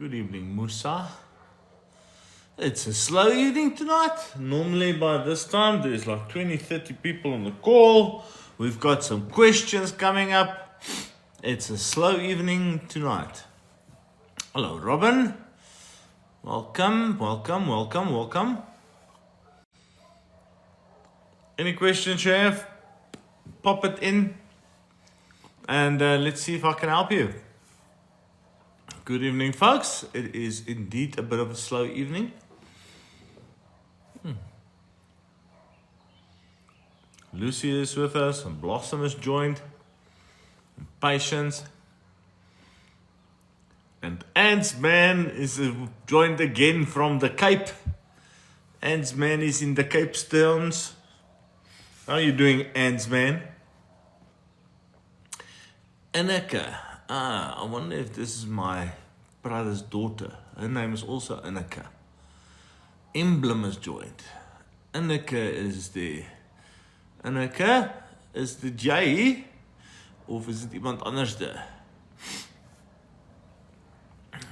Good evening, Musa. It's a slow evening tonight. Normally by this time there's like 20-30 people on the call. We've got some questions coming up. It's a slow evening tonight. Hello, Robin. Welcome. Any questions you have? Pop it in and let's see if I can help you. Good evening, folks. It is indeed a bit of a slow evening. Lucy is with us, and Blossom has joined, and Patience. And Ants Man is joined again from the Cape. Ants Man is in the Cape Stones. How are you doing, Ants Man? Annika. I wonder if this is my brother's daughter. Her name is also Annika. Emblem is joined. Annika is there. Annika, is the J? Of is dit iemand anders daar?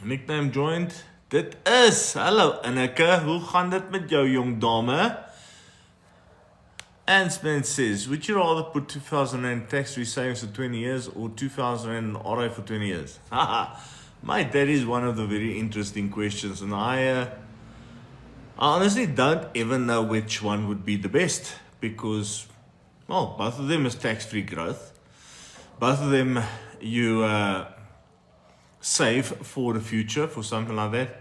Nickname joined. Dit is. Hallo Annika, hoe gaan dit met jou jong dame? Ansman says, would you rather put 2,000 Rand tax-free savings for 20 years or 2,000 Rand RA for 20 years? Haha, mate, that is one of the very interesting questions, and I honestly don't even know which one would be the best, because, well, both of them is tax-free growth. Both of them you save for the future, for something like that.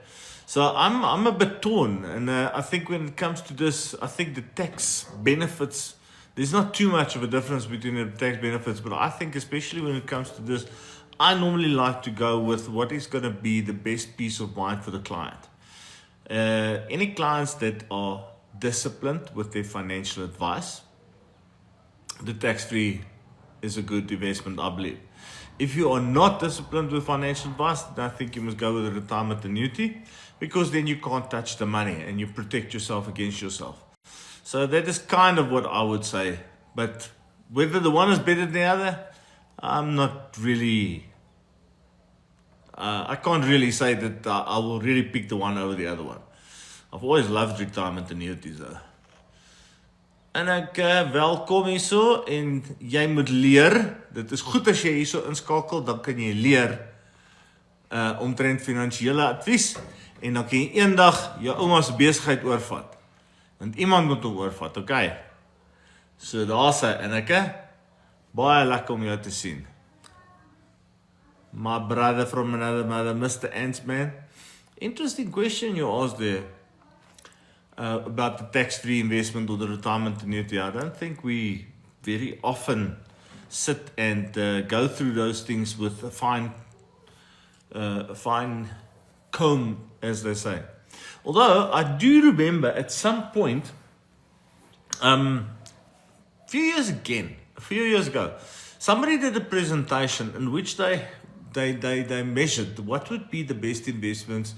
So I'm a bit torn, and I think when it comes to this, I think the tax benefits, there's not too much of a difference between the tax benefits, but I think especially when it comes to this, I normally like to go with what is going to be the best peace of mind for the client. Any clients that are disciplined with their financial advice, the tax-free is a good investment, I believe. If you are not disciplined with financial advice, then I think you must go with a retirement annuity, because then you can't touch the money and you protect yourself against yourself. So that is kind of what I would say. But whether the one is better than the other, I'm not really, I can't really say that I will really pick the one over the other one. I've always loved retirement annuities though. En ek welkom hierso, en jy moet leer. Dit is goed as jy hierso inskakel, dan kan jy leer omtrent finansiële advies, en dan kan jy eendag jou ouma se besigheid oorvat. Want iemand moet hom oorvat, okay? So daar sê, en ek baie lekker om jou te sien. My brother from another mother, Mr. Ants-Man. Interesting question you asked there. About the tax-free investment or the retirement annuity. I don't think we very often sit and go through those things with a fine comb, as they say. Although I do remember at some point, a few years ago, somebody did a presentation in which they measured what would be the best investments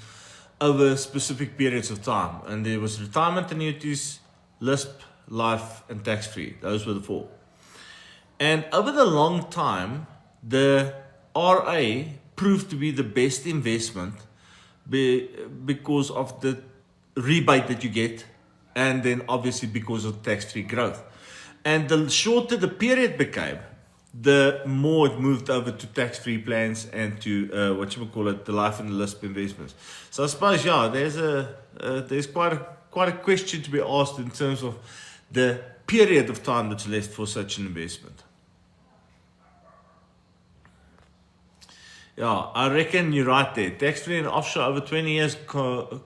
over specific periods of time, and there was retirement annuities, LISP, life, and tax-free. Those were the four. And over the long time, the RA proved to be the best investment because of the rebate that you get, and then obviously because of tax-free growth. And the shorter the period became, the more it moved over to tax-free plans and to the life and the LISP investments. So I suppose, yeah, there's quite a question to be asked in terms of the period of time that's left for such an investment. Yeah, I reckon you're right there. Tax-free and offshore over 20 years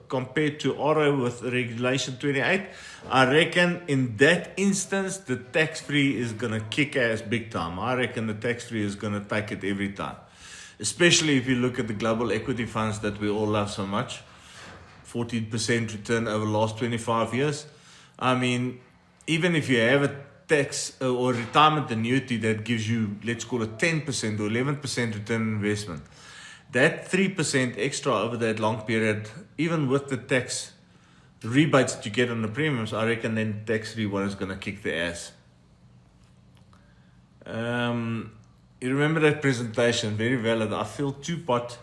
compared to RO with Regulation 28. I reckon in that instance, the tax-free is going to kick ass big time. I reckon the tax-free is going to take it every time. Especially if you look at the global equity funds that we all love so much. 14% return over the last 25 years. I mean, even if you have a tax or retirement annuity that gives you, let's call it 10% or 11% return on investment, that 3% extra over that long period, even with the tax rebates that you get on the premiums, I reckon then tax-free one is going to kick the ass. You remember that presentation? Very valid. I feel Two-Pot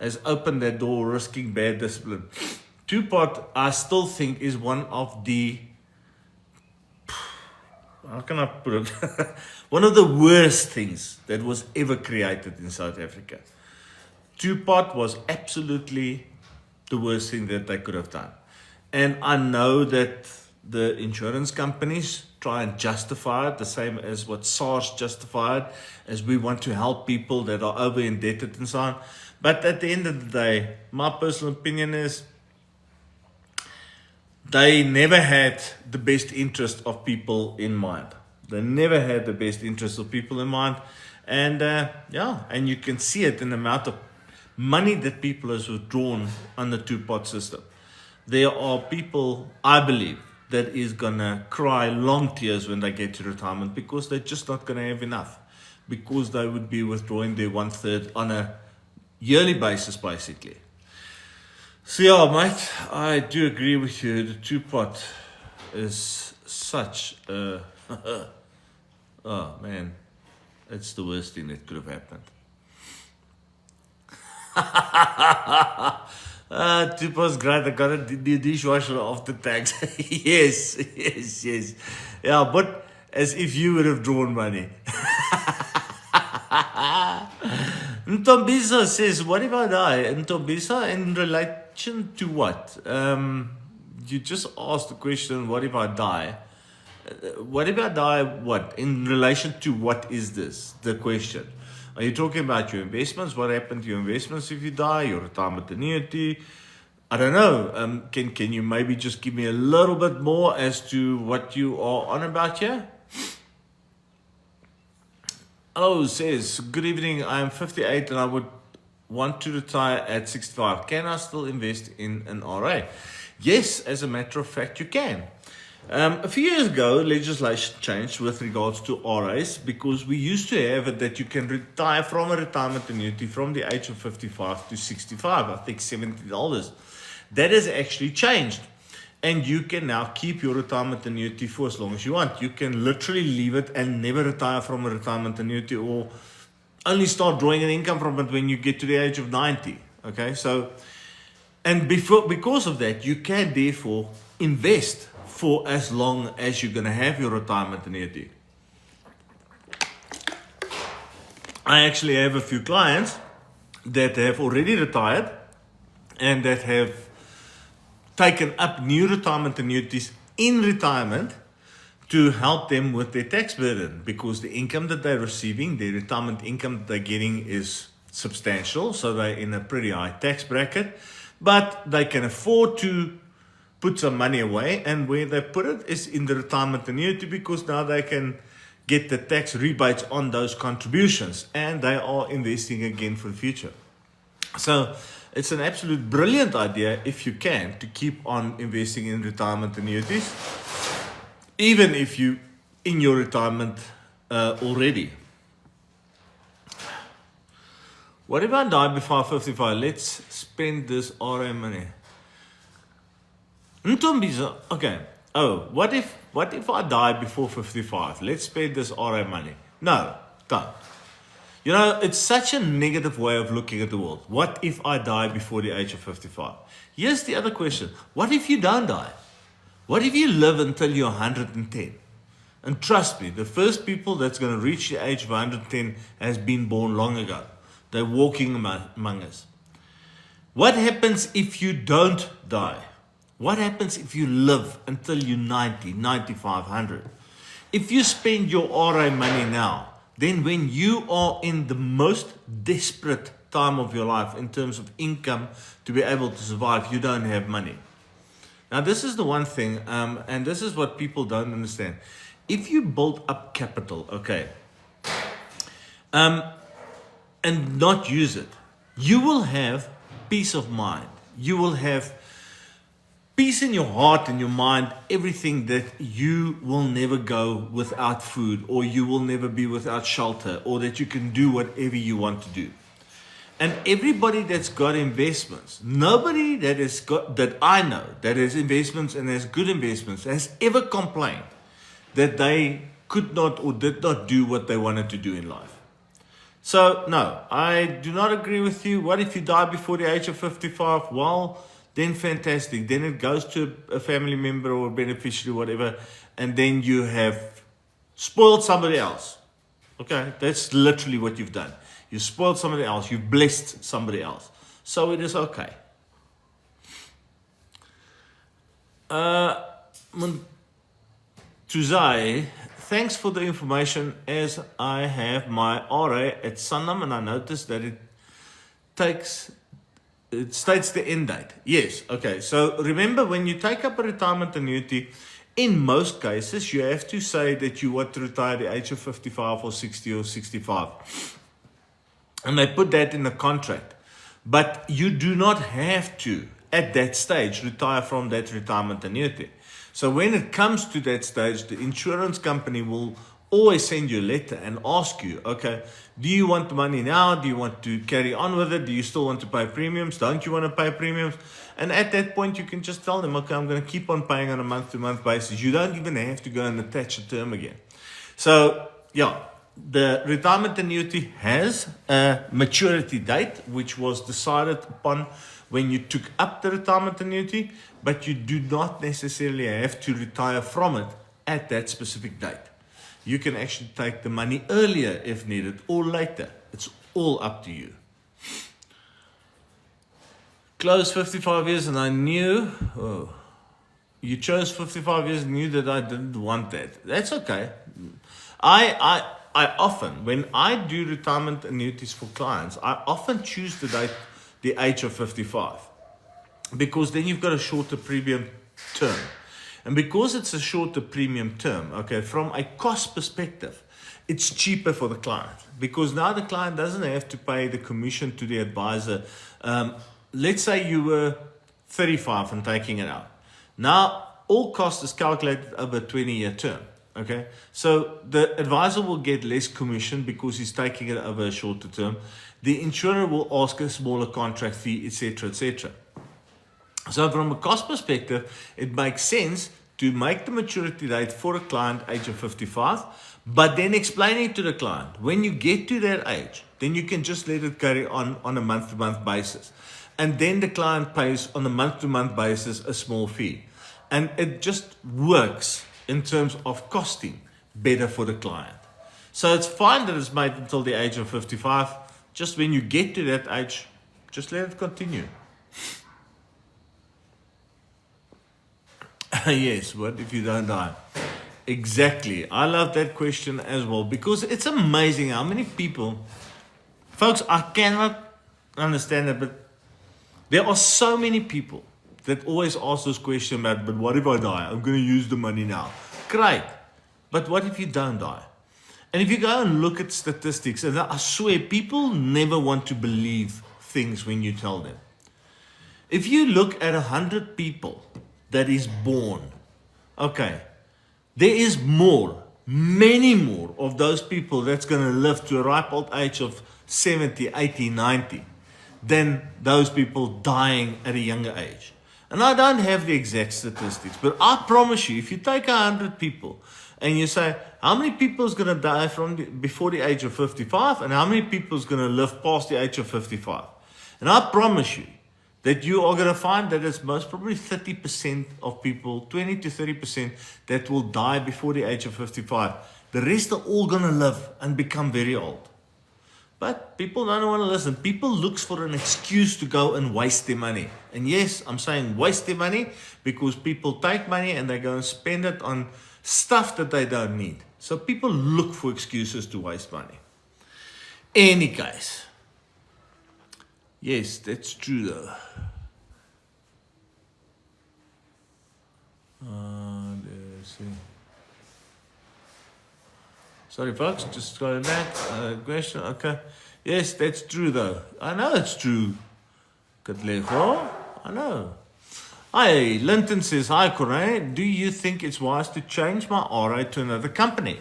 has opened that door, risking bad discipline. Two-pot, I still think, is one of the, how can I put it? One of the worst things that was ever created in South Africa. Two-pot was absolutely the worst thing that they could have done. And I know that the insurance companies try and justify it the same as what SARS justified, as we want to help people that are over indebted and so on. But at the end of the day, my personal opinion is they never had the best interest of people in mind. They never had the best interest of people in mind. And and you can see it in the amount of money that people has withdrawn on the two-pot system. There are people, I believe, that is gonna cry long tears when they get to retirement because they're just not gonna have enough, because they would be withdrawing their 1/3 on a yearly basis, basically. So yeah, mate, I do agree with you. The two-pot is such a oh man, it's the worst thing that could have happened. Two-pot's great. I got the dishwasher after tax. Yes. Yeah, but as if you would have drawn money. Ntombisa says, what if I die? Ntombisa, in relation to what? You just asked the question, what if I die? What if I die, what? In relation to what is this, the question? Are you talking about your investments? What happened to your investments if you die? Your retirement annuity? I don't know. Can you maybe just give me a little bit more as to what you are on about here? Hello, says, good evening. I am 58 and I would want to retire at 65. Can I still invest in an RA? Yes, as a matter of fact, you can. A few years ago, legislation changed with regards to RAs, because we used to have it that you can retire from a retirement annuity from the age of 55 to 65, I think $70. That has actually changed. And you can now keep your retirement annuity for as long as you want. You can literally leave it and never retire from a retirement annuity, or only start drawing an income from it when you get to the age of 90. Okay, so, and because of that, you can therefore invest for as long as you're going to have your retirement annuity. I actually have a few clients that have already retired and that have taken up new retirement annuities in retirement to help them with their tax burden, because the income that they're receiving, the retirement income that they're getting, is substantial. So they're in a pretty high tax bracket, but they can afford to put some money away, and where they put it is in the retirement annuity, because now they can get the tax rebates on those contributions, and they are investing again for the future. So it's an absolute brilliant idea, if you can, to keep on investing in retirement annuities, even if you in your retirement already. What if I die before 55? Let's spend this RA money. Okay. Oh, what if I die before 55? Let's spend this RA money. No, don't. You know, it's such a negative way of looking at the world. What if I die before the age of 55? Here's the other question. What if you don't die? What if you live until you're 110? And trust me, the first people that's going to reach the age of 110 has been born long ago. They're walking among us. What happens if you don't die? What happens if you live until you're 90, 95, 100? If you spend your RA money now, then when you are in the most desperate time of your life in terms of income to be able to survive, you don't have money. Now, this is the one thing, and this is what people don't understand. If you build up capital, okay, and not use it, you will have peace of mind. You will have peace in your heart and your mind, everything, that you will never go without food, or you will never be without shelter, or that you can do whatever you want to do. And everybody that's got investments, nobody that has got, that I know, that has investments and has good investments, has ever complained that they could not or did not do what they wanted to do in life. So, no, I do not agree with you. What if you die before the age of 55? Well, then fantastic. Then it goes to a family member or a beneficiary, whatever, and then you have spoiled somebody else. Okay, that's literally what you've done. You spoiled somebody else. You've blessed somebody else. So it is okay. Tuzai, thanks for the information. As I have my RA at Sanlam and I noticed that it states the end date. Yes, okay. So remember, when you take up a retirement annuity, in most cases, you have to say that you want to retire at the age of 55 or 60 or 65. And they put that in the contract. But you do not have to, at that stage, retire from that retirement annuity. So when it comes to that stage, the insurance company will always send you a letter and ask you, okay, do you want the money now? Do you want to carry on with it? Do you still want to pay premiums? Don't you want to pay premiums? And at that point, you can just tell them, okay, I'm going to keep on paying on a month-to-month basis. You don't even have to go and attach a term again. So, yeah, the retirement annuity has a maturity date, which was decided upon when you took up the retirement annuity, but you do not necessarily have to retire from it at that specific date. You can actually take the money earlier if needed or later. It's all up to you. Close 55 years and I knew, you chose 55 years and knew that I didn't want that. That's okay. I often, when I do retirement annuities for clients, I often choose the age of 55, because then you've got a shorter premium term. And because it's a shorter premium term, okay, from a cost perspective, it's cheaper for the client, because now the client doesn't have to pay the commission to the advisor. Let's say you were 35 and taking it out. Now, all cost is calculated over a 20-year term. Okay, so the advisor will get less commission because he's taking it over a shorter term. The insurer will ask a smaller contract fee, etc., etc. So from a cost perspective, it makes sense to make the maturity date for a client age of 55, but then explaining to the client, when you get to that age, then you can just let it carry on a month-to-month basis. And then the client pays on a month-to-month basis a small fee. And it just works in terms of costing better for the client. So it's fine that it's made until the age of 55. Just when you get to that age, just let it continue. Yes, what if you don't die? Exactly. I love that question as well, because it's amazing how many people, folks, I cannot understand it, but there are so many people that always ask this question about, but what if I die? I'm going to use the money now. Great. But what if you don't die? And if you go and look at statistics, and I swear people never want to believe things when you tell them. If you look at 100 people that is born, okay, there is more, many more of those people that's going to live to a ripe old age of 70, 80, 90 than those people dying at a younger age. And I don't have the exact statistics, but I promise you, if you take 100 people and you say, how many people is going to die before the age of 55 and how many people is going to live past the age of 55? And I promise you that you are going to find that it's most probably 30% of people, 20 to 30% that will die before the age of 55. The rest are all going to live and become very old. But people don't want to listen. People look for an excuse to go and waste their money. And yes, I'm saying waste their money because people take money and they go and spend it on stuff that they don't need. So people look for excuses to waste money. Any case. Yes, that's true though. Let's see. Sorry folks, just going back. Question, okay. Yes, that's true though. I know it's true. Katlego, I know. Hi, Linton says, hi Corey, do you think it's wise to change my RA to another company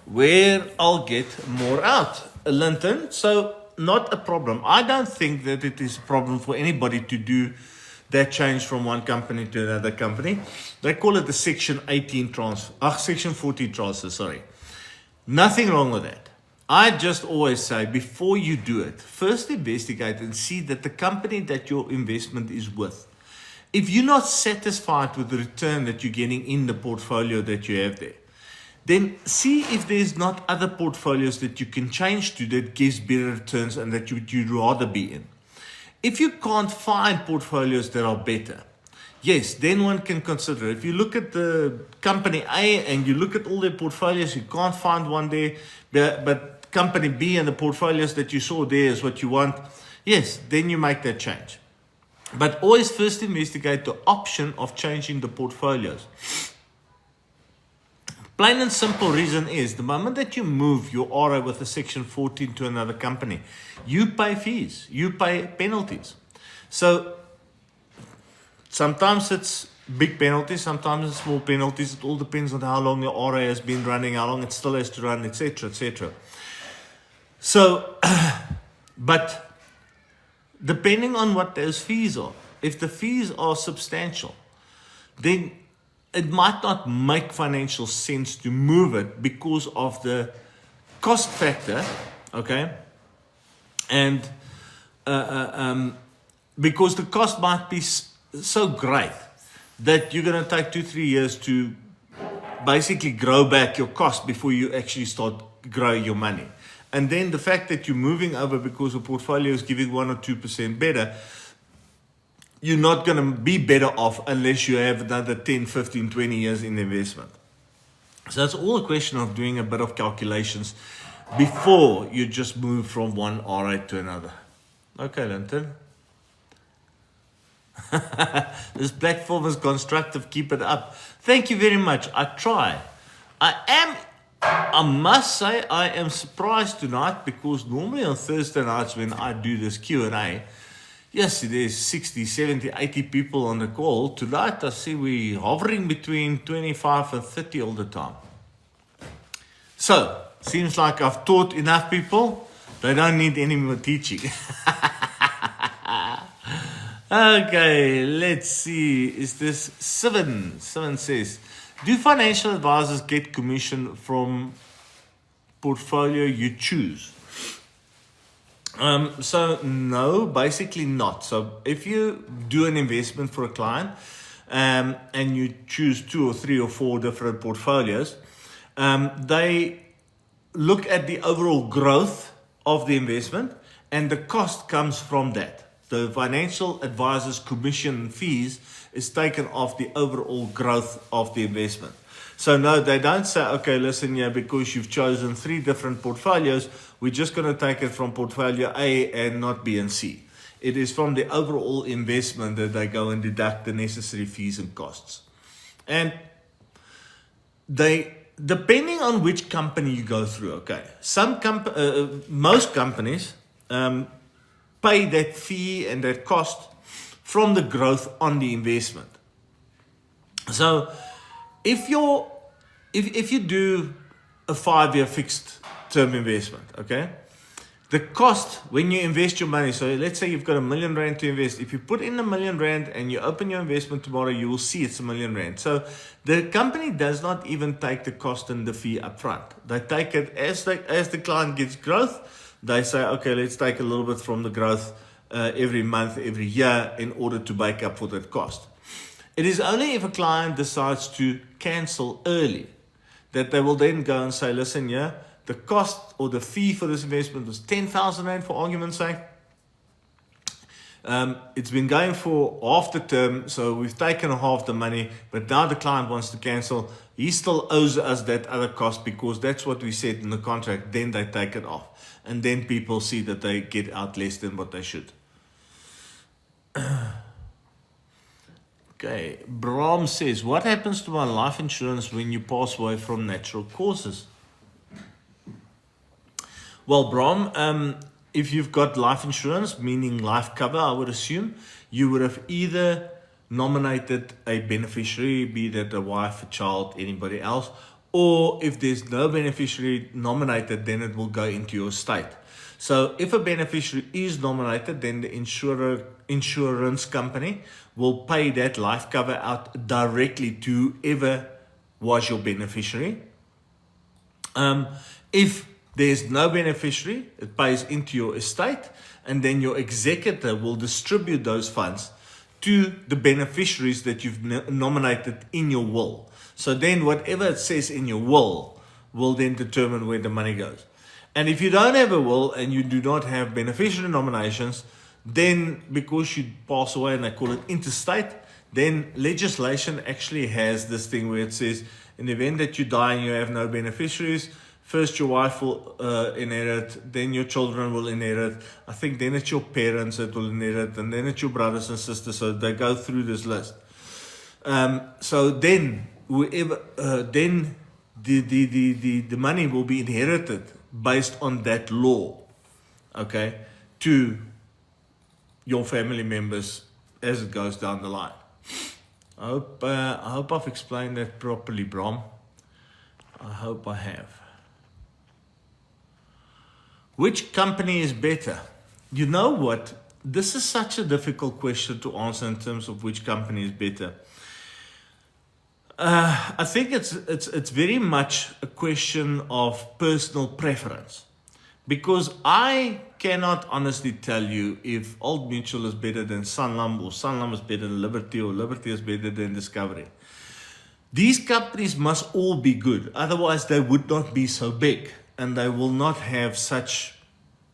where I'll get more out? Linton, so not a problem. I don't think that it is a problem for anybody to do that change from one company to another company. They call it the Section 18 transfer, Section 14 transfer, sorry. Nothing wrong with that. I just always say, before you do it, first investigate and see that the company that your investment is with, if you're not satisfied with the return that you're getting in the portfolio that you have there, then see if there's not other portfolios that you can change to that gives better returns and that you'd rather be in. If you can't find portfolios that are better, yes, then one can consider. If you look at the company A and you look at all their portfolios, you can't find one there, but company B and the portfolios that you saw there is what you want, yes, then you make that change. But always first investigate the option of changing the portfolios. Plain and simple reason is, the moment that you move your RO with a Section 14 to another company, you pay fees, you pay penalties. So sometimes it's big penalties, sometimes it's small penalties. It all depends on how long your RO has been running, how long it still has to run, etc., etc. So, but depending on what those fees are, if the fees are substantial, then it might not make financial sense to move it because of the cost factor, okay? And because the cost might be so great that you're going to take 2-3 years to basically grow back your cost before you actually start growing your money. And then the fact that you're moving over because the portfolio is giving 1 or 2% better, you're not going to be better off unless you have another 10, 15, 20 years in investment. So it's all a question of doing a bit of calculations before you just move from one RA to another. Okay, Linton. This platform is constructive. Keep it up. Thank you very much. I try. I must say, I am surprised tonight because normally on Thursday nights when I do this Q&A, yes, there's 60, 70, 80 people on the call. Tonight, I see we're hovering between 25 and 30 all the time. So, seems like I've taught enough people. They don't need any more teaching. Okay, let's see. Is this Seven? Seven says, do financial advisors get commission from portfolio you choose? So no, basically not. So if you do an investment for a client and you choose 2 or 3 or 4 different portfolios, they look at the overall growth of the investment and the cost comes from that. The financial advisor's commission fees is taken off the overall growth of the investment. So no, they don't say, okay, listen here, because you've chosen 3 different portfolios, we're just going to take it from portfolio A and not B and C. It is from the overall investment that they go and deduct the necessary fees and costs. And they, depending on which company you go through, okay, most companies pay that fee and that cost from the growth on the investment. So if you do a 5-year fixed term investment, okay, the cost when you invest your money, so let's say you've got R1 million to invest. If you put in R1 million and you open your investment tomorrow, you will see it's R1 million. So the company does not even take the cost and the fee up front. They take it as the client gets growth. They say, okay, let's take a little bit from the growth every month, every year in order to make up for that cost. It is only if a client decides to cancel early that they will then go and say, listen, yeah, the cost or the fee for this investment was 10,000 Rand for argument's sake. It's been going for half the term, so we've taken half the money, but now the client wants to cancel. He still owes us that other cost because that's what we said in the contract. Then they take it off. And then people see that they get out less than what they should. Okay, Brahm says, what happens to my life insurance when you pass away from natural causes? Well, Brahm, if you've got life insurance, meaning life cover, I would assume, you would have either nominated a beneficiary, be that a wife, a child, anybody else, or if there's no beneficiary nominated, then it will go into your estate. So if a beneficiary is nominated, then the insurance company will pay that life cover out directly to whoever was your beneficiary. If there's no beneficiary, it pays into your estate, and then your executor will distribute those funds to the beneficiaries that you've nominated in your will. So then whatever it says in your will then determine where the money goes. And if you don't have a will and you do not have beneficiary nominations, then because you pass away, and they call it intestate, then legislation actually has this thing where it says, in the event that you die and you have no beneficiaries, first your wife will inherit, then your children will inherit. I think then it's your parents that will inherit, and then it's your brothers and sisters. So they go through this list. So then whoever, then the money will be inherited based on that law, okay, to your family members as it goes down the line. I hope I've explained that properly, Brom. I hope I have. Which company is better? You know what? This is such a difficult question to answer in terms of which company is better. I think it's very much a question of personal preference, because I cannot honestly tell you if Old Mutual is better than Sanlam, or Sanlam is better than Liberty, or Liberty is better than Discovery. These companies must all be good, otherwise they would not be so big, and they will not have such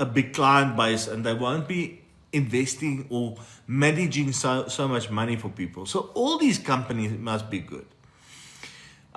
a big client base, and they won't be investing or managing so much money for people. So all these companies must be good.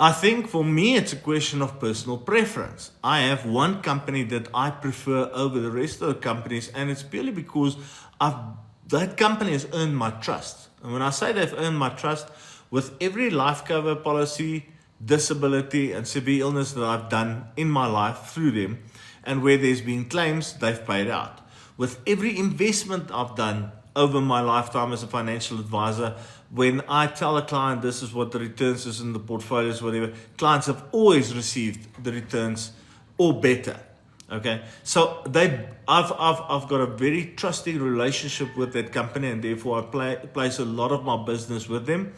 I think for me, it's a question of personal preference. I have one company that I prefer over the rest of the companies, and it's purely because that company has earned my trust. And when I say they've earned my trust, with every life cover policy, disability, and severe illness that I've done in my life through them, and where there's been claims, they've paid out. With every investment I've done over my lifetime as a financial advisor, when I tell a client this is what the returns is in the portfolios, whatever, clients have always received the returns or better. Okay, so I've got a very trusting relationship with that company, and therefore I place a lot of my business with them.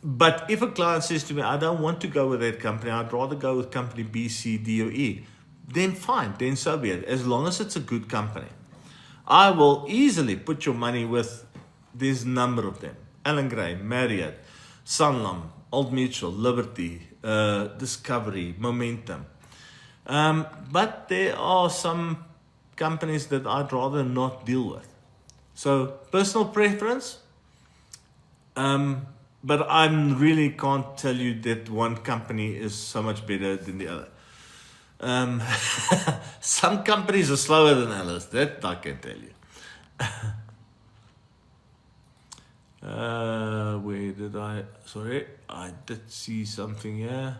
But if a client says to me, I don't want to go with that company, I'd rather go with company B, C, D, or E, then fine, then so be it, as long as it's a good company. I will easily put your money with this number of them: Allan Gray, Marriott, Sanlam, Old Mutual, Liberty, Discovery, Momentum. But there are some companies that I'd rather not deal with. So personal preference, but I really can't tell you that one company is so much better than the other. Some companies are slower than others, that I can tell you. Where did sorry, I did see something here.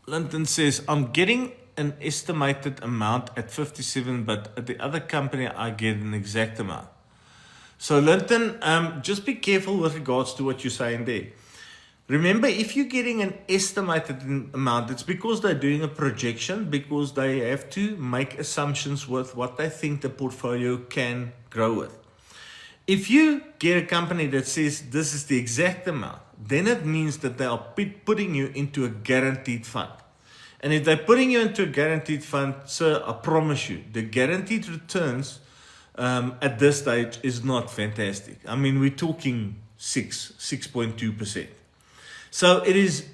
Linton says, I'm getting an estimated amount at 57, but at the other company I get an exact amount. So Linton, just be careful with regards to what you're saying there. Remember, if you're getting an estimated amount, it's because they're doing a projection, because they have to make assumptions with what they think the portfolio can grow with. If you get a company that says this is the exact amount, then it means that they are putting you into a guaranteed fund. And if they're putting you into a guaranteed fund, sir, I promise you, the guaranteed returns at this stage is not fantastic. I mean, we're talking 6.2%. So it is,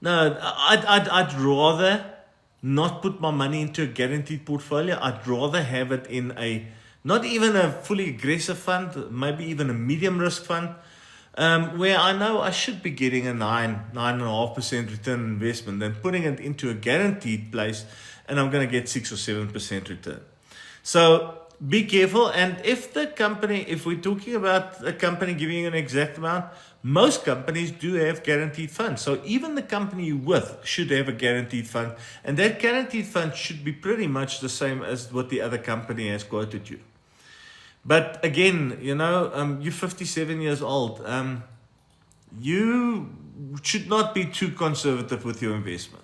no, I'd rather not put my money into a guaranteed portfolio. I'd rather have it in a, not even a fully aggressive fund, maybe even a medium risk fund, where I know I should be getting a 9.5% return on investment, than putting it into a guaranteed place and I'm going to get 6 or 7% return. So be careful. And if the company, if we're talking about a company giving you an exact amount, most companies do have guaranteed funds. So even the company you're with should have a guaranteed fund, and that guaranteed fund should be pretty much the same as what the other company has quoted you. But again, you know, you're 57 years old. You should not be too conservative with your investment.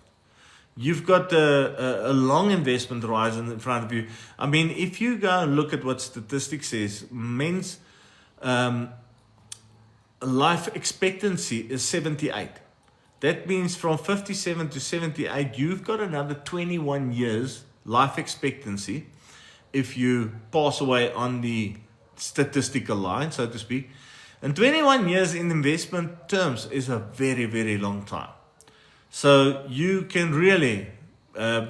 You've got a long investment horizon in front of you. I mean, if you go and look at what statistics says, men's life expectancy is 78. That means from 57 to 78, you've got another 21 years life expectancy if you pass away on the statistical line, so to speak. And 21 years in investment terms is a very, very long time. So you can really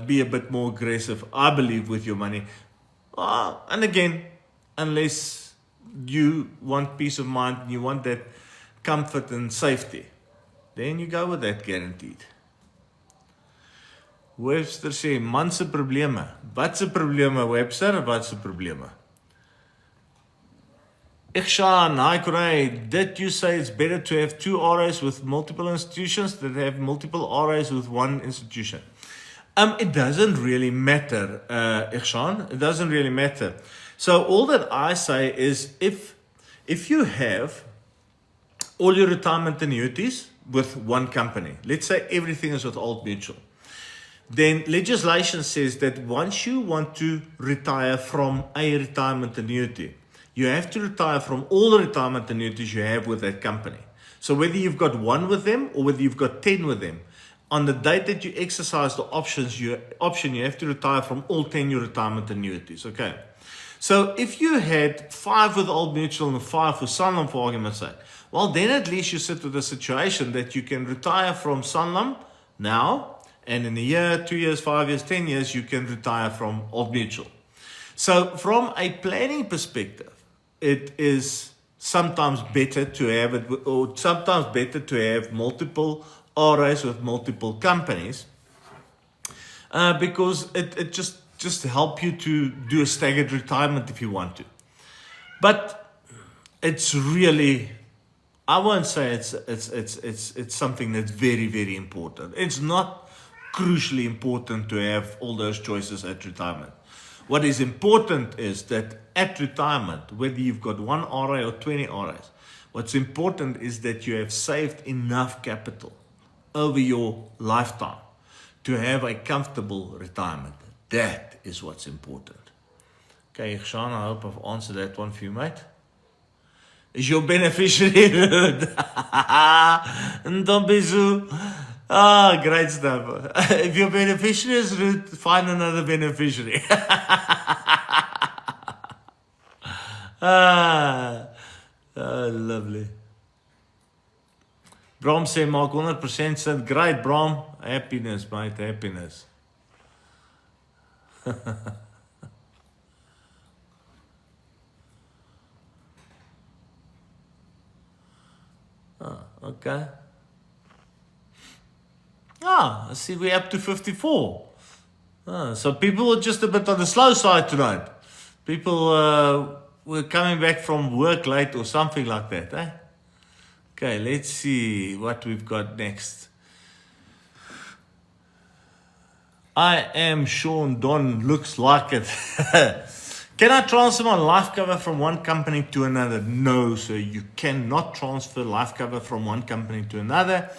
be a bit more aggressive, I believe, with your money. And again, unless you want peace of mind, you want that comfort and safety, then you go with that guaranteed. Webster sê, man se probleme. Wat se probleme, Webster? Wat se probleme? Ikshan, hi Corey, did you say it's better to have 2 RAs with multiple institutions than have multiple RAs with one institution? It doesn't really matter, Ikshan. It doesn't really matter. So all that I say is if you have all your retirement annuities with one company, let's say everything is with Old Mutual, then legislation says that once you want to retire from a retirement annuity, you have to retire from all the retirement annuities you have with that company. So whether you've got one with them or whether you've got 10 with them, on the date that you exercise the option, you have to retire from all 10 your retirement annuities. Okay. So if you had 5 with Old Mutual and 5 with Sanlam, for argument's sake, well, then at least you sit with a situation that you can retire from Sanlam now, and in a year, 2 years, 5 years, 10 years, you can retire from Old Mutual. So from a planning perspective, it is sometimes better to have it, or sometimes better to have multiple RAs with multiple companies, because it just help you to do a staggered retirement if you want to. But it's really, I won't say it's something that's very, very important. It's not crucially important to have all those choices at retirement. What is important is that at retirement, whether you've got 1 RA or 20 RAs, what's important is that you have saved enough capital over your lifetime to have a comfortable retirement. That is what's important. Okay, Ikshan, I hope I've answered that one for you, mate. Is your beneficiary rude? Don't be so. Ah, great stuff. If your beneficiary is rude, find another beneficiary. Lovely. Bram sê maak 100% sin. Great, Bram. Happiness, mate, happiness. Okay. I see we're up to 54. So people were just a bit on the slow side tonight. People were coming back from work late or something like that, eh? Okay, let's see what we've got next. I am Sean Don, looks like it. Can I transfer my life cover from one company to another? No, sir, you cannot transfer life cover from one company to another.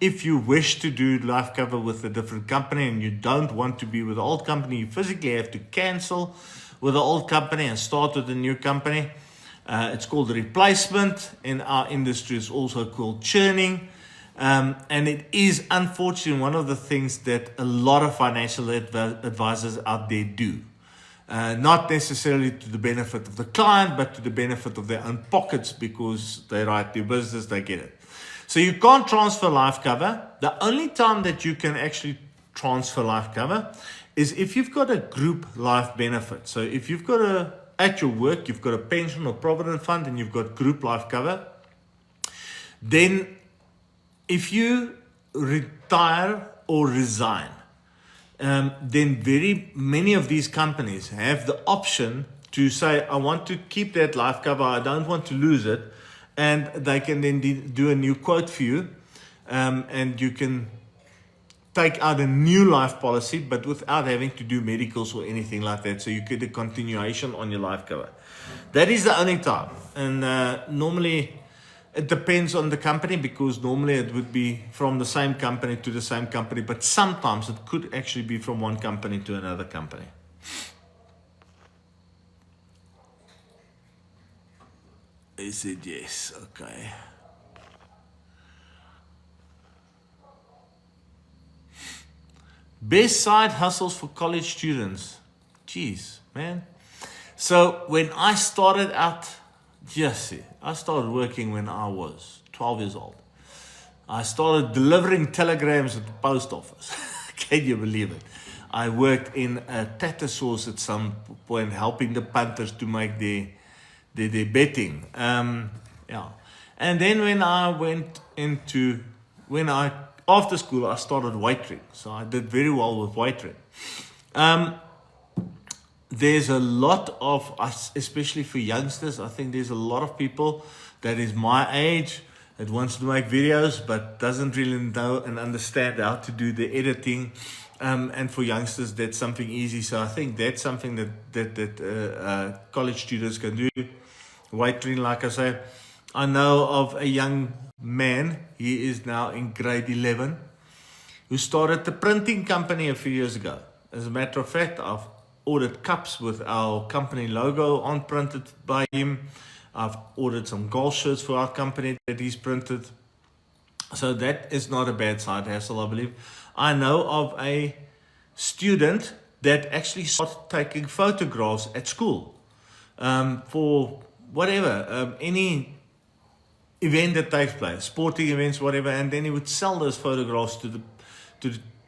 If you wish to do life cover with a different company and you don't want to be with the old company, you physically have to cancel with the old company and start with the new company. It's called replacement. In our industry, it's also called churning. And it is unfortunately one of the things that a lot of financial advisors out there do. Not necessarily to the benefit of the client, but to the benefit of their own pockets, because they write their business, they get it. So you can't transfer life cover. The only time that you can actually transfer life cover is if you've got a group life benefit. So if you've got at your work, you've got a pension or provident fund and you've got group life cover, then if you retire or resign, then very many of these companies have the option to say, I want to keep that life cover, I don't want to lose it, and they can then do a new quote for you, and you can take out a new life policy, but without having to do medicals or anything like that, so you get a continuation on your life cover. That is the only time, and normally it depends on the company, because normally it would be from the same company to the same company, but sometimes it could actually be from one company to another company. He said yes, okay. Best side hustles for college students. Jeez, man. So when I started out, I started working when I was 12 years old. I started delivering telegrams at the post office. Can you believe it? I worked in a tater sauce at some point, helping the Panthers to make their betting. Yeah. And then after school, I started waitering. So I did very well with waitering. There's a lot of, especially for youngsters, I think there's a lot of people that is my age that wants to make videos but doesn't really know and understand how to do the editing. And for youngsters, that's something easy. So I think that's something that college students can do. Waitering, like I said. I know of a young man, he is now in grade 11, who started the printing company a few years ago. As a matter of fact, I've ordered cups with our company logo on printed by him. I've ordered some golf shirts for our company that he's printed. So that is not a bad side hustle, I believe. I know of a student that actually started taking photographs at school for whatever, any event that takes place, sporting events, whatever, and then he would sell those photographs to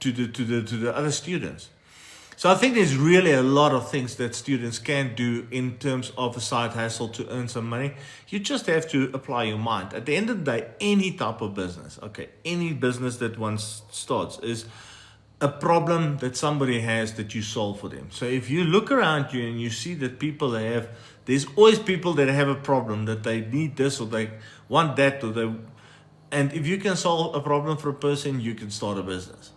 the other students. So I think there's really a lot of things that students can do in terms of a side hustle to earn some money. You just have to apply your mind. At the end of the day, any type of business, any business that one starts is a problem that somebody has that you solve for them. So if you look around you and you see that there's always people that have a problem, that they need this or they want that, and if you can solve a problem for a person, you can start a business.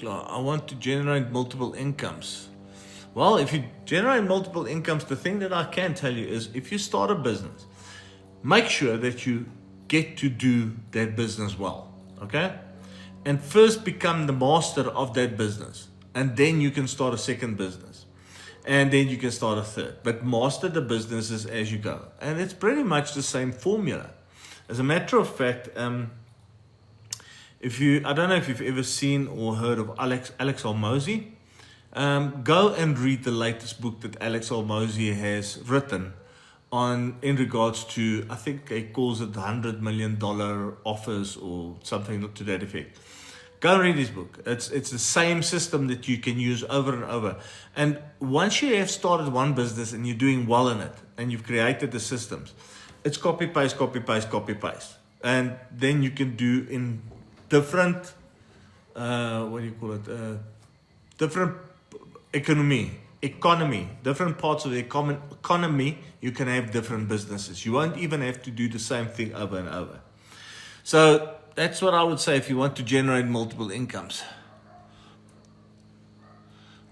I want to generate multiple incomes. Well, if you generate multiple incomes, the thing that I can tell you is if you start a business, make sure that you get to do that business well, okay? And first become the master of that business. And then you can start a second business. And then you can start a third. But master the businesses as you go. And it's pretty much the same formula. As a matter of fact, I don't know if you've ever seen or heard of Alex Hormozi. Go and read the latest book that Alex Hormozi has written in regards to, I think he calls it $100 million offers or something to that effect. Go and read his book. It's the same system that you can use over and over. And once you have started one business and you're doing well in it and you've created the systems, it's copy, paste, copy, paste, copy, paste. And then you can do in different, different economy, different parts of the economy, you can have different businesses. You won't even have to do the same thing over and over. So that's what I would say if you want to generate multiple incomes.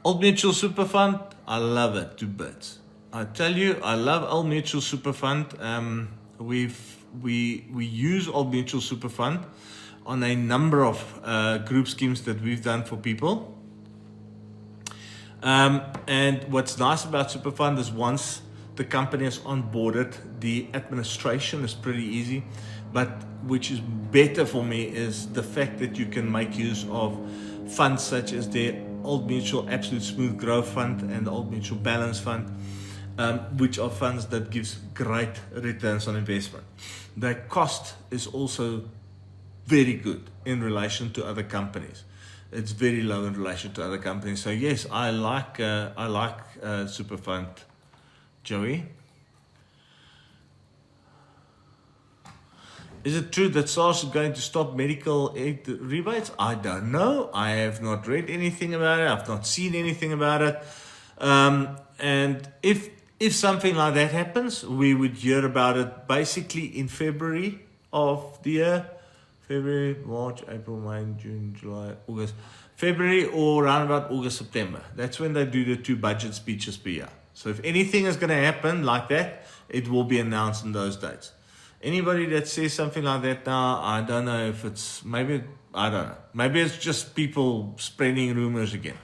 Old Mutual Super Fund, I love it to bits. I tell you, I love Old Mutual Super Fund. We use Old Mutual Super Fund on a number of group schemes that we've done for people. And what's nice about Superfund is once the company is onboarded, the administration is pretty easy. But which is better for me is the fact that you can make use of funds such as the Old Mutual Absolute Smooth Growth Fund and the Old Mutual Balance Fund, which are funds that gives great returns on investment. The cost is also very good in relation to other companies. It's very low in relation to other companies. So yes, I like Superfund, Joey. Is it true that SARS is going to stop medical aid rebates? I don't know. I have not read anything about it. I've not seen anything about it. And if something like that happens, we would hear about it basically in February of the year. February, March, April, May, June, July, August. February or around about August, September. That's when they do the 2 budget speeches per year. So if anything is going to happen like that, it will be announced in those dates. Anybody that says something like that now, I don't know if it's, I don't know. Maybe it's just people spreading rumors again.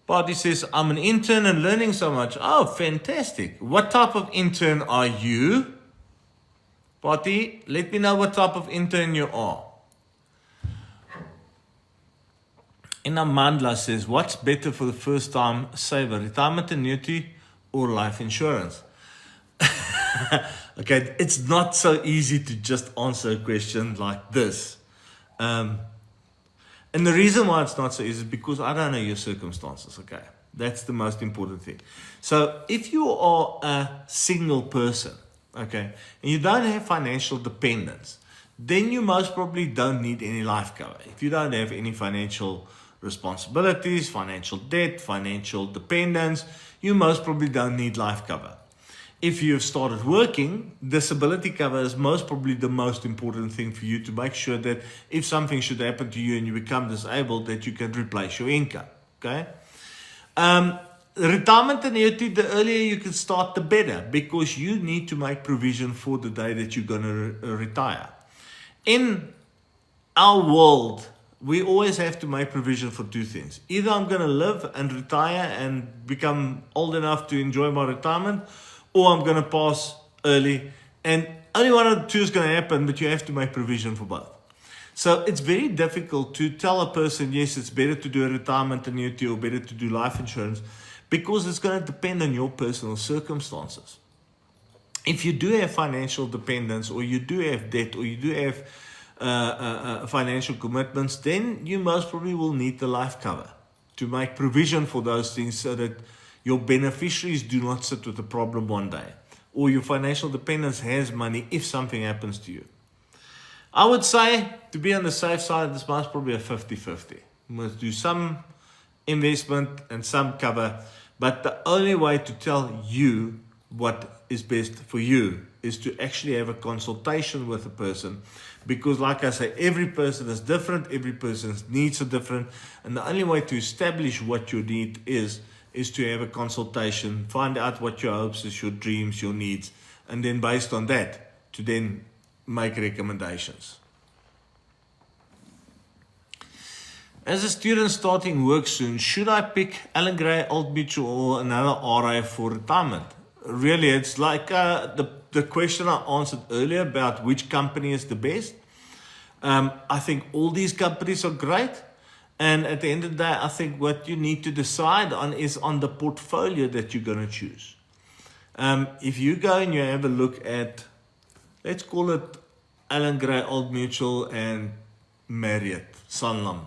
Party says, I'm an intern and learning so much. Oh, fantastic. What type of intern are you? Party, let me know what type of intern you are. Inamandla says, what's better for the first time saver, retirement annuity or life insurance? Okay, it's not so easy to just answer a question like this. And the reason why it's not so easy is because I don't know your circumstances, okay? That's the most important thing. So if you are a single person, okay, and you don't have financial dependence, then you most probably don't need any life cover. If you don't have any financial responsibilities, financial debt, financial dependence, you most probably don't need life cover. If you've started working, disability cover is most probably the most important thing for you to make sure that if something should happen to you and you become disabled, that you can replace your income, okay? Retirement annuity, the earlier you can start, the better, because you need to make provision for the day that you're going to retire. In our world, we always have to make provision for two things. Either I'm going to live and retire and become old enough to enjoy my retirement, or I'm going to pass early. And only one of the two is going to happen, but you have to make provision for both. So it's very difficult to tell a person, yes, it's better to do a retirement annuity or better to do life insurance, because it's going to depend on your personal circumstances. If you do have financial dependence, or you do have debt, or you do have financial commitments, then you most probably will need the life cover to make provision for those things so that your beneficiaries do not sit with a problem one day, or your financial dependence has money if something happens to you. I would say, to be on the safe side, this must probably a 50-50. You must do some investment and some cover, but the only way to tell you what is best for you is to actually have a consultation with a person, because like I say, every person is different, every person's needs are different, and the only way to establish what your need is to have a consultation, find out what your hopes is, your dreams, your needs, and then based on that, to then make recommendations. As a student starting work soon, should I pick Allan Gray, Old Mutual, or another RA for retirement? Really, it's like the question I answered earlier about which company is the best. I think all these companies are great. And at the end of the day, I think what you need to decide on is on the portfolio that you're going to choose. If you go and you have a look at, let's call it Allan Gray, Old Mutual, and Marriott, Sanlam.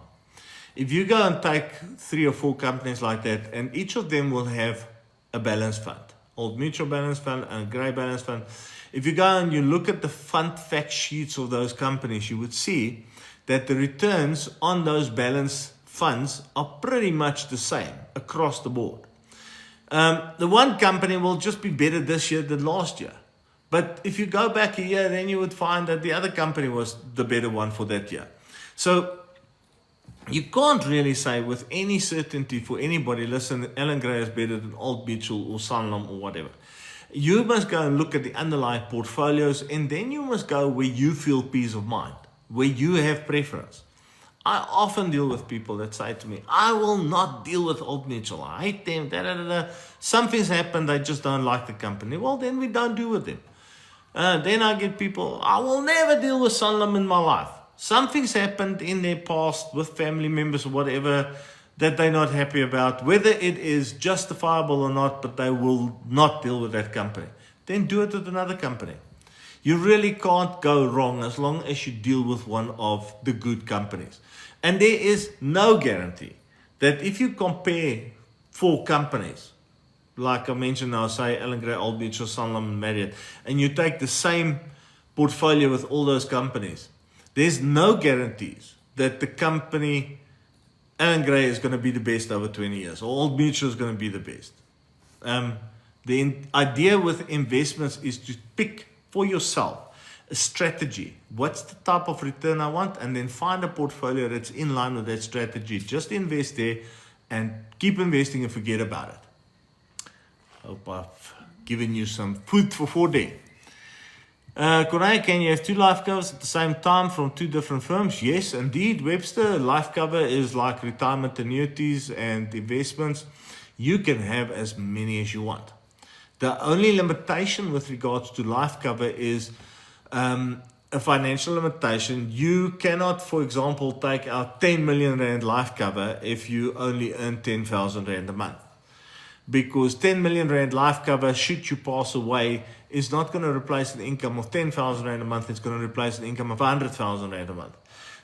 If you go and take 3 or 4 companies like that, and each of them will have a balanced fund, Old Mutual balanced fund and Gray balanced fund. If you go and you look at the fund fact sheets of those companies, you would see that the returns on those balanced funds are pretty much the same across the board. The one company will just be better this year than last year. But if you go back a year, then you would find that the other company was the better one for that year. So you can't really say with any certainty for anybody, listen, Allan Gray is better than Old Mutual or Sanlam or whatever. You must go and look at the underlying portfolios, and then you must go where you feel peace of mind, where you have preference. I often deal with people that say to me, I will not deal with Old Mutual. I hate them. Something's happened. I just don't like the company. Well, then we don't deal with them. Then I get people, I will never deal with Sanlam in my life. Something's happened in their past with family members or whatever that they're not happy about, whether it is justifiable or not, but they will not deal with that company. Then do it with another company. You really can't go wrong as long as you deal with one of the good companies. And there is no guarantee that if you compare 4 companies, like I mentioned now, say Allan Gray, Old Mutual, Sanlam, and Marriott, and you take the same portfolio with all those companies, there's no guarantees that the company Allan Gray is going to be the best over 20 years, or Old Mutual is going to be the best. The idea with investments is to pick for yourself a strategy. What's the type of return I want? And then find a portfolio that's in line with that strategy. Just invest there and keep investing and forget about it. Hope I've given you some food for thought there. Corey, can you have two life covers at the same time from two different firms? Yes, indeed. Webster life cover is like retirement annuities and investments. You can have as many as you want. The only limitation with regards to life cover is a financial limitation. You cannot, for example, take out 10 million rand life cover if you only earn 10,000 rand a month. Because 10 million rand life cover, should you pass away, is not going to replace an income of 10,000 rand a month. It's going to replace an income of 100,000 rand a month.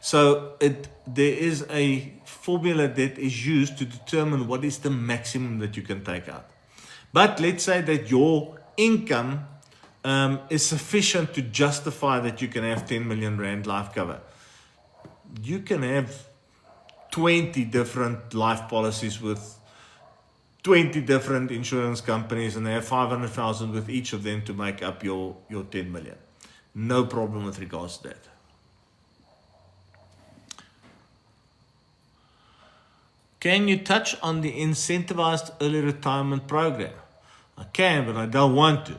So there is a formula that is used to determine what is the maximum that you can take out. But let's say that your income is sufficient to justify that you can have 10 million rand life cover. You can have 20 different life policies with 20 different insurance companies, and they have 500,000 with each of them to make up your 10 million. No problem with regards to that. Can you touch on the incentivized early retirement program? I can, but I don't want to.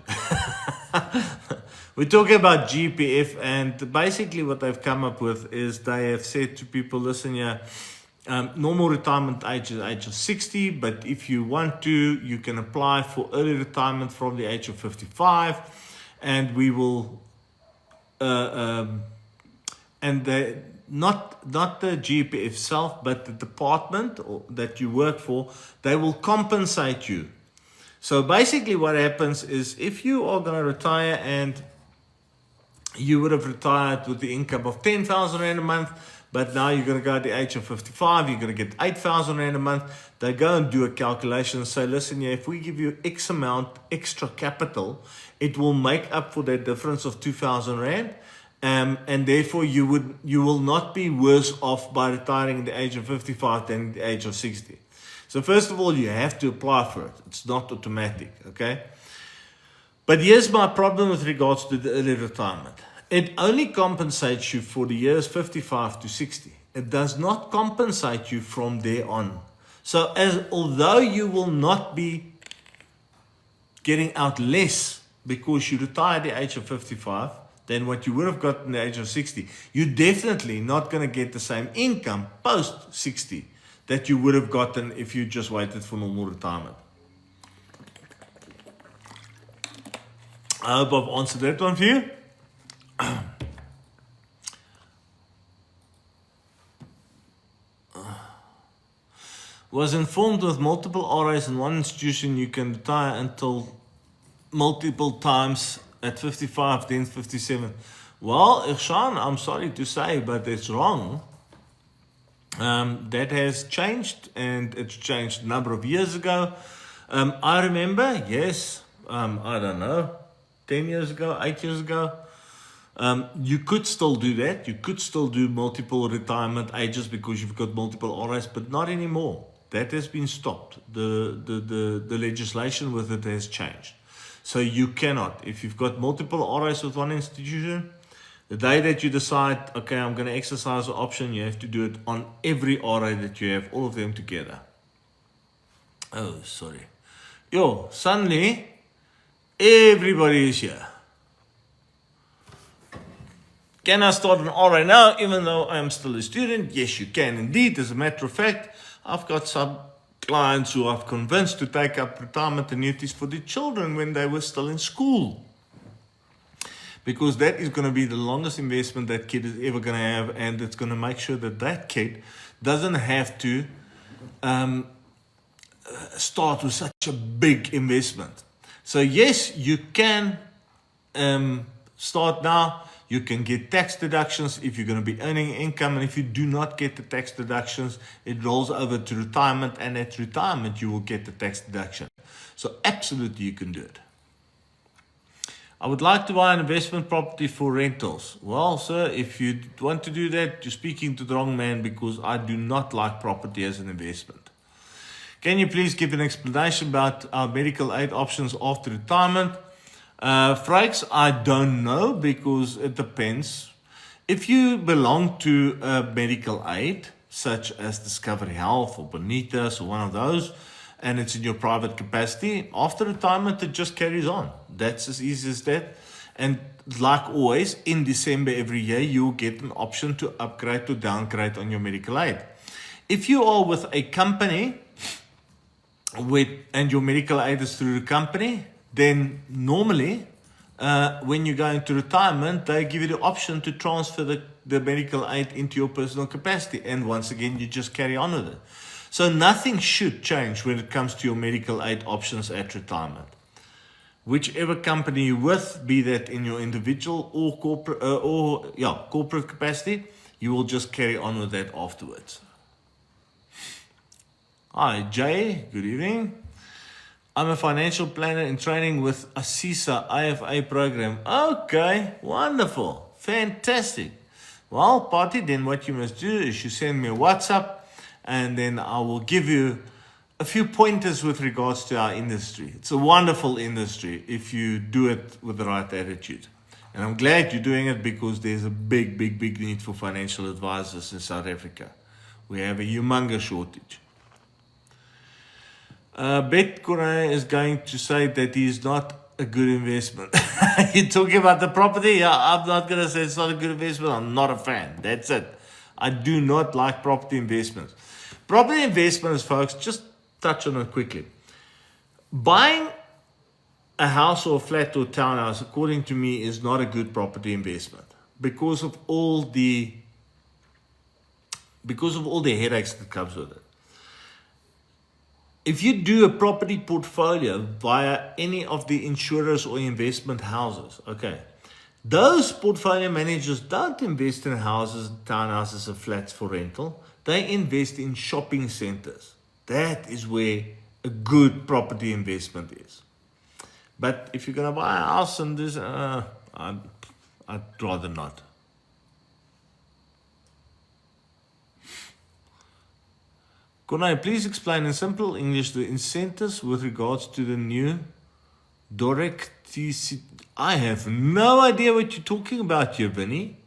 We're talking about GPF, and basically what they've come up with is they have said to people, listen here, normal retirement age is age of 60, but if you want to, you can apply for early retirement from the age of 55, and we will, and not the GPF itself, but the department that you work for, they will compensate you. So basically what happens is, if you are going to retire and you would have retired with the income of 10,000 rand a month, but now you're going to go at the age of 55, you're going to get 8,000 rand a month. They go and do a calculation and say, listen, yeah, if we give you X amount extra capital, it will make up for that difference of 2,000 rand. And therefore you will not be worse off by retiring at the age of 55 than at the age of 60. So first of all, you have to apply for it. It's not automatic, okay? But here's my problem with regards to the early retirement. It only compensates you for the years 55 to 60. It does not compensate you from there on. So although you will not be getting out less because you retire at the age of 55 than what you would have got in the age of 60, you're definitely not going to get the same income post 60 that you would have gotten if you just waited for normal retirement. I hope I've answered that one for you. Was informed with multiple RAs in one institution you can retire until multiple times at 55, then 57. Well, Irshan, I'm sorry to say, but it's wrong. That has changed, and it's changed a number of years ago. I remember, yes, I don't know, 10 years ago, 8 years ago, you could still do that. You could still do multiple retirement ages because you've got multiple RAs, but not anymore. That has been stopped. The legislation with it has changed. So you cannot, if you've got multiple RAs with one institution, the day that you decide, okay, I'm going to exercise the option, you have to do it on every RA that you have, all of them together. Oh, sorry. Yo, suddenly, everybody is here. Can I start an RA now, even though I am still a student? Yes, you can indeed. As a matter of fact, I've got some clients who I've convinced to take up retirement annuities for their children when they were still in school. Because that is going to be the longest investment that kid is ever going to have, and it's going to make sure that that kid doesn't have to start with such a big investment. So yes, you can start now. You can get tax deductions if you're going to be earning income, and if you do not get the tax deductions, it rolls over to retirement, and at retirement you will get the tax deduction. So absolutely you can do it. I would like to buy an investment property for rentals. Well, sir, if you want to do that, you're speaking to the wrong man, because I do not like property as an investment. Can you please give an explanation about our medical aid options after retirement? Frakes, I don't know, because it depends. If you belong to a medical aid, such as Discovery Health or Bonitas or one of those, and it's in your private capacity, after retirement it just carries on. That's as easy as that. And like always, in December every year, you'll get an option to upgrade to downgrade on your medical aid. If you are with a company and your medical aid is through the company, then normally when you go into retirement, they give you the option to transfer the medical aid into your personal capacity. And once again, you just carry on with it. So nothing should change when it comes to your medical aid options at retirement. Whichever company you're with, be that in your individual or corporate capacity, you will just carry on with that afterwards. Hi, Jay. Good evening. I'm a financial planner in training with ASISA IFA program. Okay, wonderful. Fantastic. Well, Party, then what you must do is you send me a WhatsApp and then I will give you a few pointers with regards to our industry. It's a wonderful industry if you do it with the right attitude. And I'm glad you're doing it because there's a big need for financial advisors in South Africa. We have a humongous shortage. Bet Correa is going to say that he's not a good investment. You're talking about the property? Yeah, I'm not going to say it's not a good investment. I'm not a fan. That's it. I do not like property investments. Property investments, folks, just touch on it quickly. Buying a house or a flat or townhouse, according to me, is not a good property investment because of all the headaches that comes with it. If you do a property portfolio via any of the insurers or investment houses, okay, those portfolio managers don't invest in houses, townhouses, and flats for rental. They invest in shopping centers. That is where a good property investment is. But if you're going to buy a house and this, I'd rather not. Konai, please explain in simple English the incentives with regards to the new Dorek TC. I have no idea what you're talking about here, Vinny.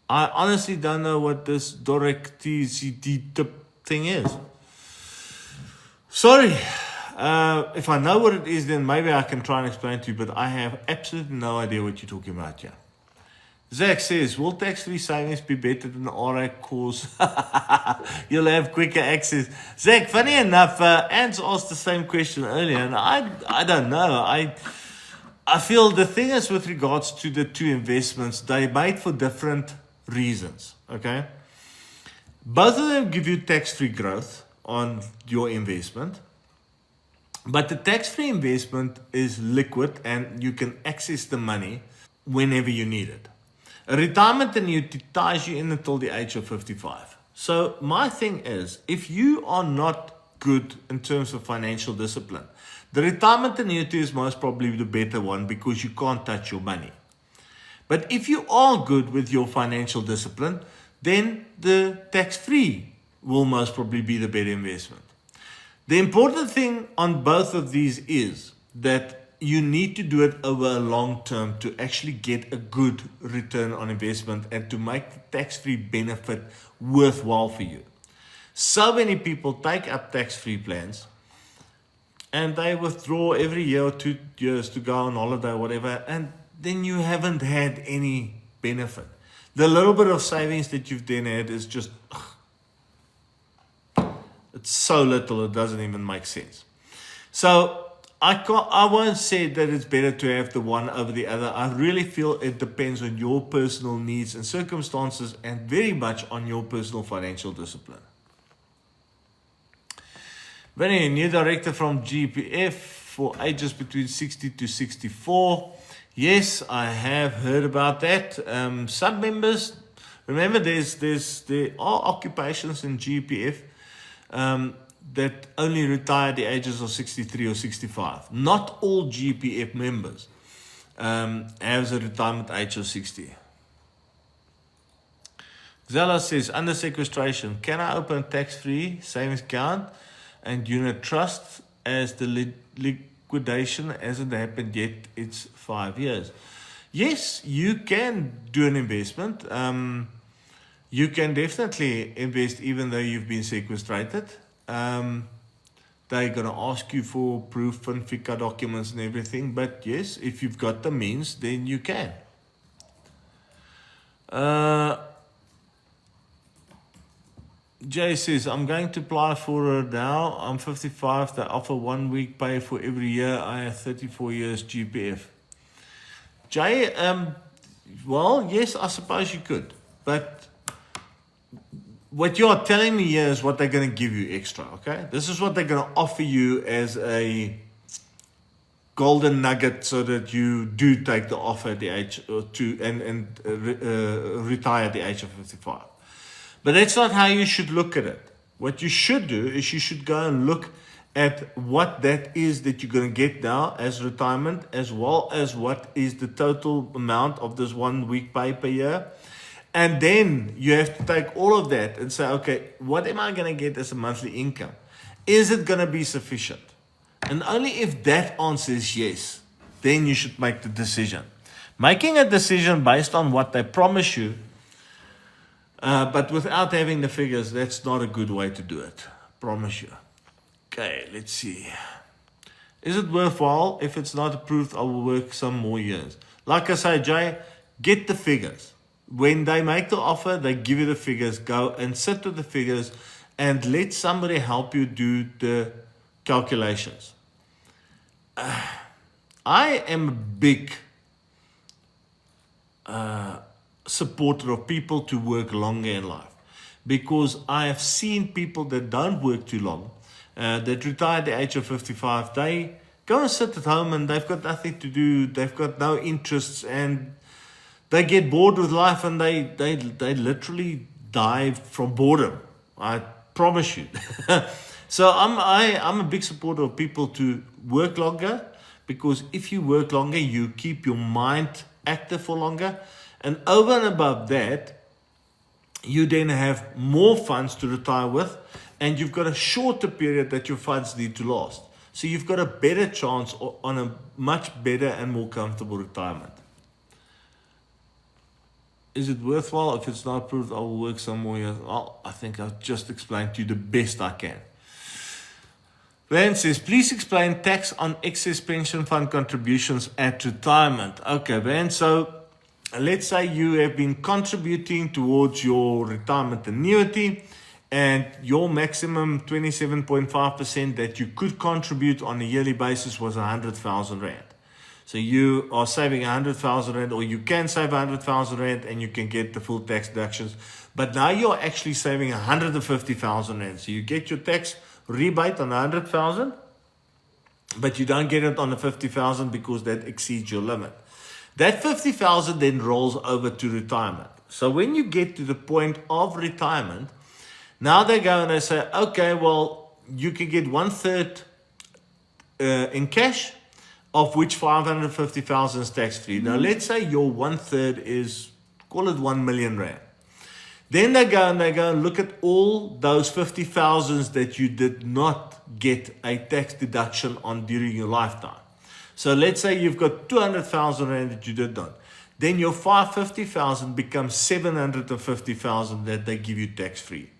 I honestly don't know what this Dorek TCT tip thing is. Sorry. If I know what it is, then maybe I can try and explain to you, but I have absolutely no idea what you're talking about here. Zach says, will tax-free savings be better than the RA course? You'll have quicker access. Zach, funny enough, Ants asked the same question earlier, and I don't know. I feel the thing is with regards to the two investments, they're made for different reasons, okay? Both of them give you tax-free growth on your investment, but the tax-free investment is liquid and you can access the money whenever you need it. A retirement annuity ties you in until the age of 55. So my thing is, if you are not good in terms of financial discipline, the retirement annuity is most probably the better one because you can't touch your money. But if you are good with your financial discipline, then the tax-free will most probably be the better investment. The important thing on both of these is that you need to do it over a long term to actually get a good return on investment and to make the tax-free benefit worthwhile for you. So many people take up tax-free plans and they withdraw every year or 2 years to go on holiday or whatever, and then you haven't had any benefit. The little bit of savings that you've then had is just, it's so little it doesn't even make sense. So I won't say that it's better to have the one over the other. I really feel it depends on your personal needs and circumstances and very much on your personal financial discipline. Very new director from GPF for ages between 60 to 64. Yes, I have heard about that. Some members, remember there are occupations in GPF that only retire at the ages of 63 or 65. Not all GPF members have a retirement age of 60. Zella says, under sequestration, can I open a tax-free savings account and unit trust as the liquidation hasn't happened yet? It's 5 years. Yes, you can do an investment. You can definitely invest even though you've been sequestrated. They're going to ask you for proof and FICA documents and everything. But yes, if you've got the means, then you can. Jay says, I'm going to apply for it now. I'm 55. They offer 1 week pay for every year. I have 34 years GPF. Jay, well, yes, I suppose you could. But what you are telling me here is what they're going to give you extra, okay? This is what they're going to offer you as a golden nugget so that you do take the offer at the age of and retire at the age of 55. But that's not how you should look at it. What you should do is you should go and look at what that is that you're going to get now as retirement, as well as what is the total amount of this 1 week pay per year. And then you have to take all of that and say, okay, what am I going to get as a monthly income? Is it going to be sufficient? And only if that answer is yes, then you should make the decision. Making a decision based on what they promise you, but without having the figures, that's not a good way to do it. Promise you. Okay, let's see. Is it worthwhile? If it's not approved, I will work some more years. Like I say, Jay, get the figures. When they make the offer, they give you the figures. Go and sit with the figures and let somebody help you do the calculations. I am a big supporter of people to work longer in life, because I have seen people that don't work too long, that retire at the age of 55, they go and sit at home and they've got nothing to do, they've got no interests, and they get bored with life, and they literally die from boredom. I promise you. So I'm a big supporter of people to work longer, because if you work longer, you keep your mind active for longer. And over and above that, you then have more funds to retire with, and you've got a shorter period that your funds need to last. So you've got a better chance on a much better and more comfortable retirement. Is it worthwhile? If it's not approved, I will work some more years. Well, I think I've just explained to you the best I can. Van says, please explain tax on excess pension fund contributions at retirement. Okay, Van, so let's say you have been contributing towards your retirement annuity, and your maximum 27.5% that you could contribute on a yearly basis was 100,000 Rand. So you are saving 100,000 Rand, or you can save 100,000 Rand and you can get the full tax deductions. But now you're actually saving 150,000 Rand. So you get your tax rebate on 100,000, but you don't get it on the 50,000 because that exceeds your limit. That 50,000 then rolls over to retirement. So when you get to the point of retirement, now they go and they say, okay, well, you can get 1/3 in cash, of which 550,000 is tax-free. Now, let's say your 1/3 is, call it 1 million Rand. Then they go and look at all those 50,000s that you did not get a tax deduction on during your lifetime. So let's say you've got 200,000 Rand that you did not. Then your 550,000 becomes 750,000 that they give you tax-free.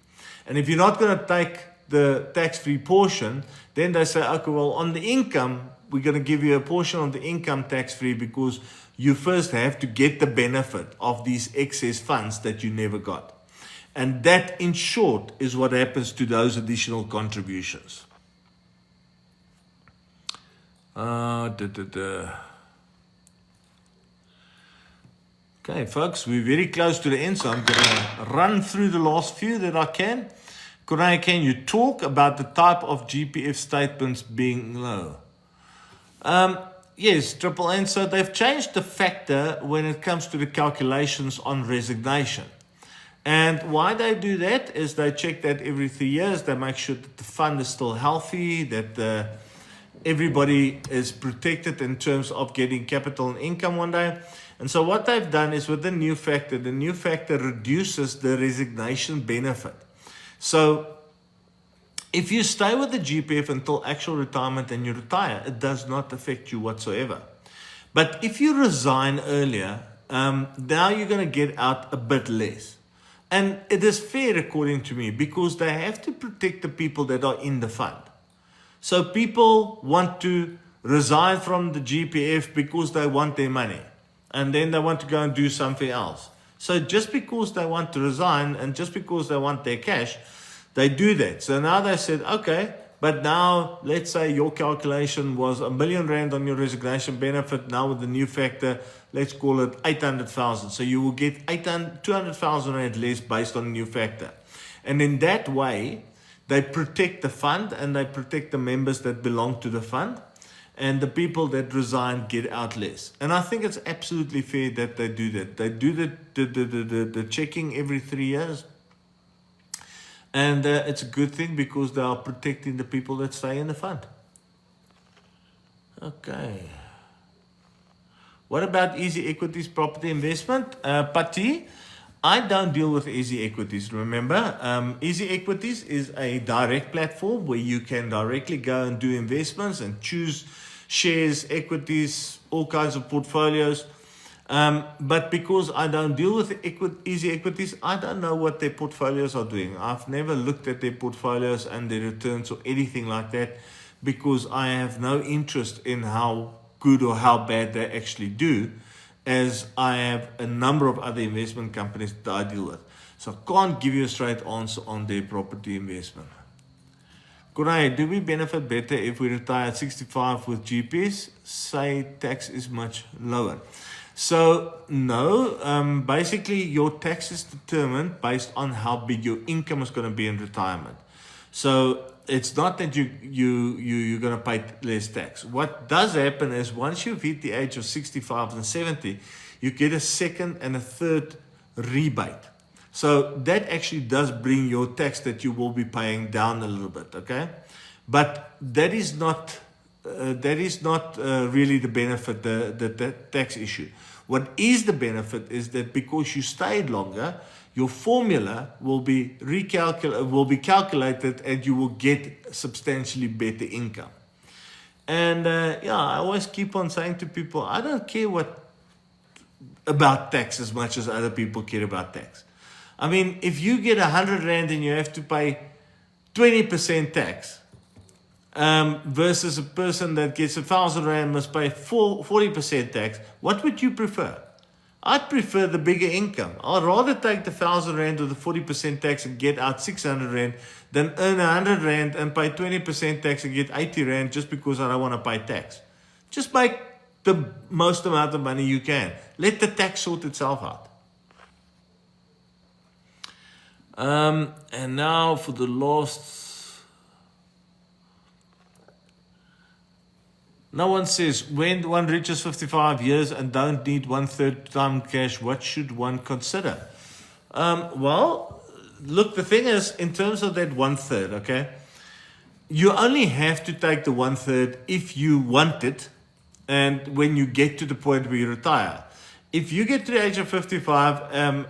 And if you're not going to take the tax-free portion, then they say, okay, well, on the income, we're going to give you a portion of the income tax-free, because you first have to get the benefit of these excess funds that you never got. And that, in short, is what happens to those additional contributions. Okay, folks, we're very close to the end, so I'm going to run through the last few that I can. Corneille, can you talk about the type of GPF statements being low? Yes, Triple N. So they've changed the factor when it comes to the calculations on resignation. And why they do that is they check that every 3 years. They make sure that the fund is still healthy, that everybody is protected in terms of getting capital and income one day. And so what they've done is, with the new factor reduces the resignation benefit. So if you stay with the GPF until actual retirement and you retire, it does not affect you whatsoever. But if you resign earlier, now you're going to get out a bit less. And it is fair, according to me, because they have to protect the people that are in the fund. So people want to resign from the GPF because they want their money. And then they want to go and do something else. So just because they want to resign and just because they want their cash, they do that. So now they said, okay, but now let's say your calculation was R1 million on your resignation benefit. Now with the new factor, let's call it 800,000. So you will get 200,000 Rand less based on the new factor. And in that way, they protect the fund and they protect the members that belong to the fund. And the people that resign get out less. And I think it's absolutely fair that they do that. They do the checking every 3 years. And it's a good thing because they are protecting the people that stay in the fund. Okay. What about Easy Equities property investment? Pati, I don't deal with Easy Equities, remember. Easy Equities is a direct platform where you can directly go and do investments and choose shares, equities, all kinds of portfolios. But because I don't deal with Easy Equities, I don't know what their portfolios are doing. I've never looked at their portfolios and their returns or anything like that because I have no interest in how good or how bad they actually do, as I have a number of other investment companies that I deal with. So I can't give you a straight answer on their property investment. Kurai, do we benefit better if we retire at 65 with GPS? Say tax is much lower. So no, basically your tax is determined based on how big your income is going to be in retirement. So it's not that you're going to pay less tax. What does happen is once you've hit the age of 65 and 70, you get a second and a third rebate. So that actually does bring your tax that you will be paying down a little bit, okay? But that is not really the benefit, the tax issue. What is the benefit is that because you stayed longer, your formula will be calculated and you will get substantially better income. And yeah, I always keep on saying to people, I don't care about tax as much as other people care about tax. I mean, if you get 100 Rand and you have to pay 20% tax, versus a person that gets 1,000 Rand must pay 40% tax, what would you prefer? I'd prefer the bigger income. I'd rather take the 1,000 Rand or the 40% tax and get out 600 Rand than earn 100 Rand and pay 20% tax and get 80 Rand just because I don't want to pay tax. Just make the most amount of money you can. Let the tax sort itself out. And now for the last... No one says, when one reaches 55 years and don't need 1/3 time cash, what should one consider? Well, look, the thing is, in terms of that 1/3, okay, you only have to take the 1/3 if you want it and when you get to the point where you retire. If you get to the age of 55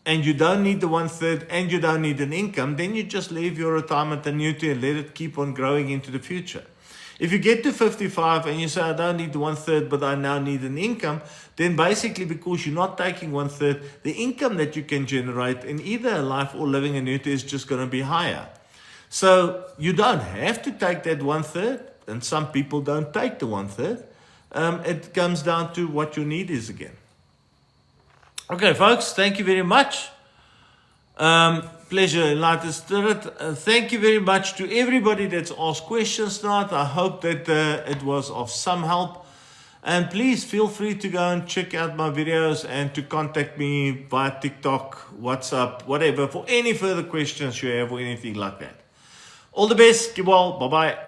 and you don't need the 1/3 and you don't need an income, then you just leave your retirement annuity and let it keep on growing into the future. If you get to 55 and you say, I don't need the 1/3, but I now need an income, then basically because you're not taking 1/3, the income that you can generate in either a life or living annuity is just going to be higher. So you don't have to take that 1/3, and some people don't take the 1/3. It comes down to what your need is again. Okay, folks, thank you very much. Pleasure, Enlightened Spirit. Thank you very much to everybody that's asked questions tonight. I hope that it was of some help. And please feel free to go and check out my videos and to contact me via TikTok, WhatsApp, whatever, for any further questions you have or anything like that. All the best. Keep well. Bye-bye.